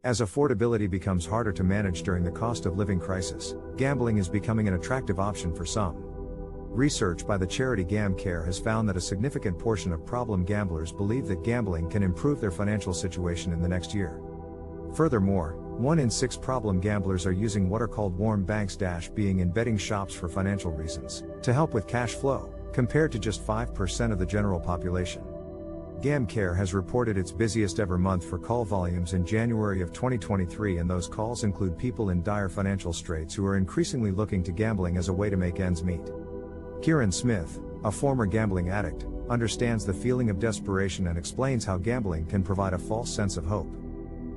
As affordability becomes harder to manage during the cost of living crisis, gambling is becoming an attractive option for some. Research by the charity GamCare has found that a significant portion of problem gamblers believe that gambling can improve their financial situation in the next year. Furthermore, 1 in 6 problem gamblers are using what are called warm banks being in betting shops for financial reasons, to help with cash flow, compared to just 5% of the general population. GamCare has reported its busiest ever month for call volumes in January of 2023, and those calls include people in dire financial straits who are increasingly looking to gambling as a way to make ends meet. Kieran Smith, a former gambling addict, understands the feeling of desperation and explains how gambling can provide a false sense of hope.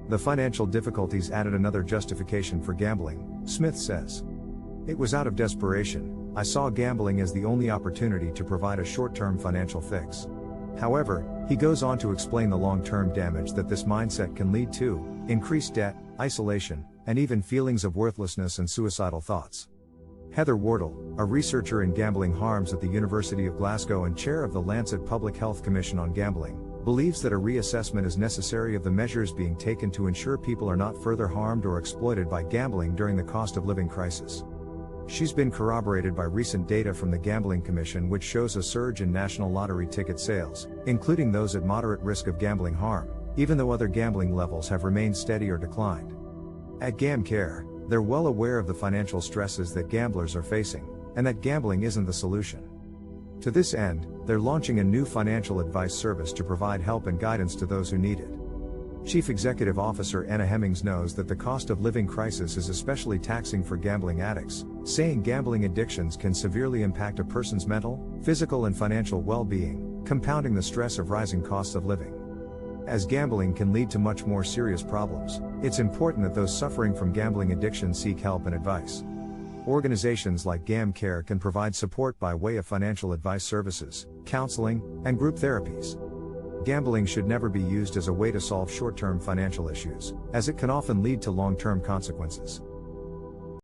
The financial difficulties added another justification for gambling, Smith says. It was out of desperation. I saw gambling as the only opportunity to provide a short-term financial fix. However, he goes on to explain the long-term damage that this mindset can lead to: increased debt, isolation, and even feelings of worthlessness and suicidal thoughts. Heather Wardle, a researcher in gambling harms at the University of Glasgow and chair of the Lancet Public Health Commission on Gambling, believes that a reassessment is necessary of the measures being taken to ensure people are not further harmed or exploited by gambling during the cost of living crisis. She's been corroborated by recent data from the Gambling Commission, which shows a surge in national lottery ticket sales, including those at moderate risk of gambling harm, even though other gambling levels have remained steady or declined. At GamCare, they're well aware of the financial stresses that gamblers are facing, and that gambling isn't the solution. To this end, they're launching a new financial advice service to provide help and guidance to those who need it. Chief Executive Officer Anna Hemmings knows that the cost of living crisis is especially taxing for gambling addicts, saying gambling addictions can severely impact a person's mental, physical, and financial well-being, compounding the stress of rising costs of living. As gambling can lead to much more serious problems, it's important that those suffering from gambling addiction seek help and advice. Organizations like GamCare can provide support by way of financial advice services, counseling, and group therapies. Gambling should never be used as a way to solve short-term financial issues, as it can often lead to long-term consequences.